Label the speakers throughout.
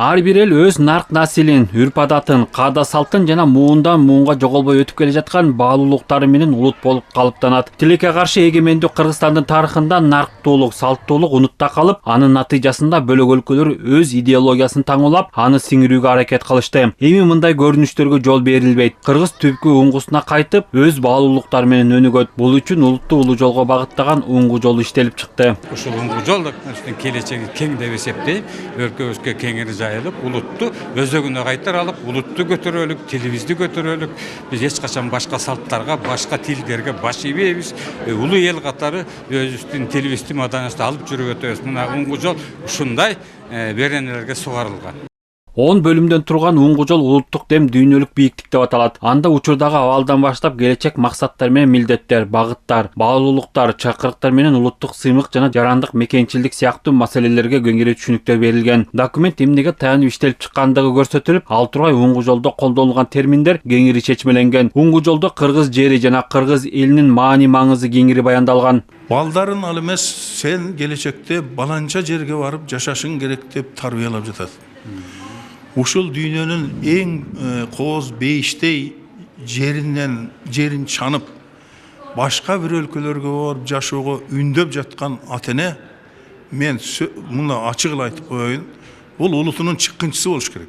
Speaker 1: Ар бир эл өз нарк насилин, үрп-адатын, каада салтын жана муундан муунга жоголбой өтүп келе жаткан баалуулуктары менен улут болуп калыптанат. Тилекке каршы эгемендүү Кыргызстандын тарыхында нарктуулук, салттуулук унутта калып, анын натыйжасында бөлөк өлкөлөр өз идеологиясын таңуулап, аны сиңирүүгө аракет кылышты. Эми мындай көрүнүштөргө жол берилбейт. Кыргыз түпкү уңгусуна кайтып, өз баалуулуктары менен өнүгөт. Бул үчүн улуттуу улуу жолго багыттаган уңгу жол иштелип чыкты.
Speaker 2: Ушул уңгу жол келечеги кең деп эсептейм. Өлкөбүзгө кеңири жайылып, улутту өзөгүнө кайтара алып, улутту көтөрөлүк, тилибизди көтөрөлүк. Биз эч качан башка салттарга, башка тилдерге баш ийбейбиз. Улуу эл катары өзүбүздүн тилибизди, маданиятыбызды алып жүрүп өтөбүз. Мына уңгу жол ушундай беренелерге сугарылган.
Speaker 1: 10 бөлүмдөн турган уңгу жол улуттук дем дүйнөлүк бийиктик деп аталат. Анда учурдагы абалдан баштап келечек максаттар менен милдеттер, багыттар, баалуулуктар, чакырыктар менен улуттук сыймык жана жарандык мекенчилдик сыяктуу маселелерге кеңири түшүнүктөр берилген. Документ эмнеге таянып иштелип чыккандыгы көрсөтүлүп, ал тургай уңгу жолдо колдонулган терминдер кеңири чечмеленген. Уңгу жолдо кыргыз жери жана кыргыз элинин маани-маңызы кеңири баяндалган.
Speaker 3: Балдарын ал эмес, сен келечекте баланча жерге барып жашашың керек деп тарбиялап жатат. Ушул дүйнөнүн эң кооз бейиштей жерин чанып, башка бир өлкөлөргө барып жашоого үндөп жаткан ата-эне, мен муну ачык эле айтып коеюн, бул улутунун чыккынчысы болуш керек.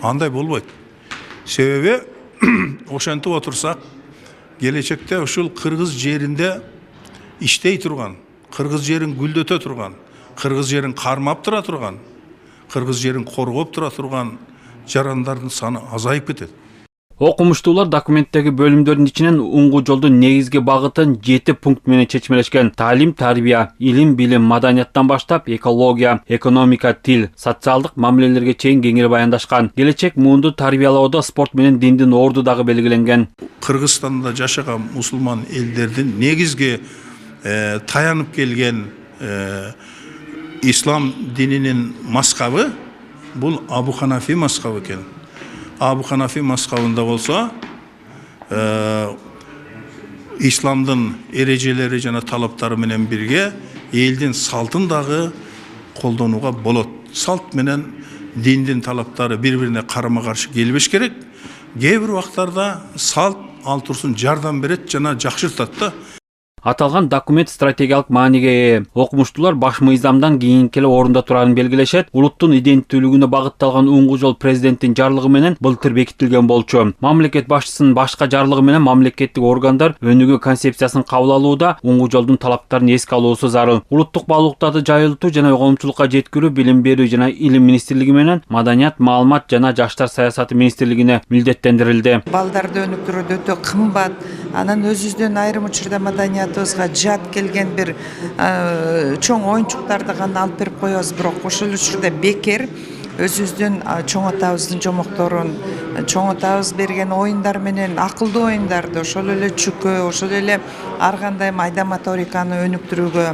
Speaker 3: Андай болбойт. Себеби ошентип отурсак, келечекте ушул кыргыз жеринде иштей турган, кыргыз жерин гүлдөтө турган, кыргыз жерин кармап тура турган, кыргыз жерин коргоп тура турган жарандардын саны азайып кетет.
Speaker 1: Окумуштуулар документтеги бөлүмдөрдүн ичинен уңгу жолдун негизги багытын 7 пункт менен чечмелешкен. Таалим, тарбия, илим, билим, маданияттан баштап экология, экономика, тил, социалдык мамилелерге чейин кеңири баяндашкан. Келечек муунду тарбиялоодо спорт менен диндин орду дагы белгиленген.
Speaker 3: Кыргызстанда жашаган мусулман элдердин негизги таянып келген ислам дининин маскабы бул Абу Ханафи маскабы экен. Абу Ханафи маскабында болсо исламдын эрежелери жана талаптары менен бирге элдин салтын дагы колдонууга болот. Салт менен диндин талаптары бири-бирине карама-каршы келбеш керек. Кээ бир убактарда салт ал турсун жардам берет жана жакшыртат да.
Speaker 1: Аталган документ стратегиялык мааниге ээ. Окумуштуулар баш мыйзамдан кийинки эле орунда турарын белгилешет. Улуттун иденттүүлүгүнө багытталган уңгу жол президенттин жарлыгы менен былтыр бекитилген болчу. Мамлекет башчысынын башка жарлыгы менен мамлекеттик органдар өнүгүү концепциясын кабыл алууда уңгу жолдун талаптарын эске алуусу зарыл. Улуттук баалуулуктарды жайылтуу жана коомчулукка жеткирүү билим берүү жана илим министрлиги менен маданият, маалымат жана жаштар саясаты министрлигине милдеттендирилди.
Speaker 4: Балдарды өнүктүрүү өтө кымбат. Анан өзүбүздүн айрым учурда маданиятыбызга жат келген бир чоң оюнчуктарды гана алып берип коебуз, бирок ошол учурда бекер өзүбүздүн чоң атабыздын жомокторун, чоң атабыз берген оюндар менен акылдуу оюндарды, ошол эле чүкө, ошол эле ар кандай майда моториканы өнүктүрүүгө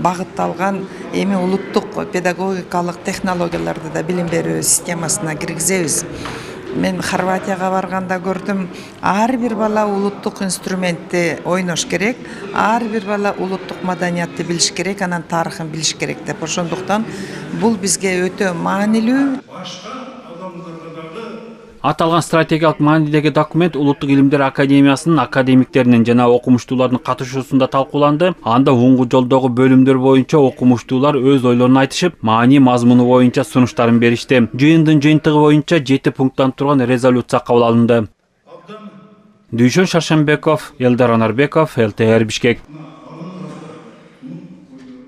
Speaker 4: багытталган эми улуттук педагогикалык технологияларды да билим берүү системасына киргизебиз. Мен Хорватияга барганда көрдүм, ар бир бала улуттук инструментти ойнош керек, ар бир бала улуттук маданиятты билиш керек, анан тарыхын билиш керек деп. Ошондуктан бул бизге өтө маанилүү.
Speaker 1: Аталган стратегиялык маанидеги документ Улуттук илимдер академиясынын академиктеринин жана окумуштуулардын катышуусунда талкууланды. Анда уңгу жолдогу бөлүмдөр боюнча окумуштуулар өз ойлорун айтышып, маани мазмуну боюнча сунуштарын беришти. Жыйындын жыйынтыгы боюнча 7 пункттан турган резолюция кабыл алынды. Дүйшөн Шаршембеков, Элдар Анарбеков, ЛТР Бишкек.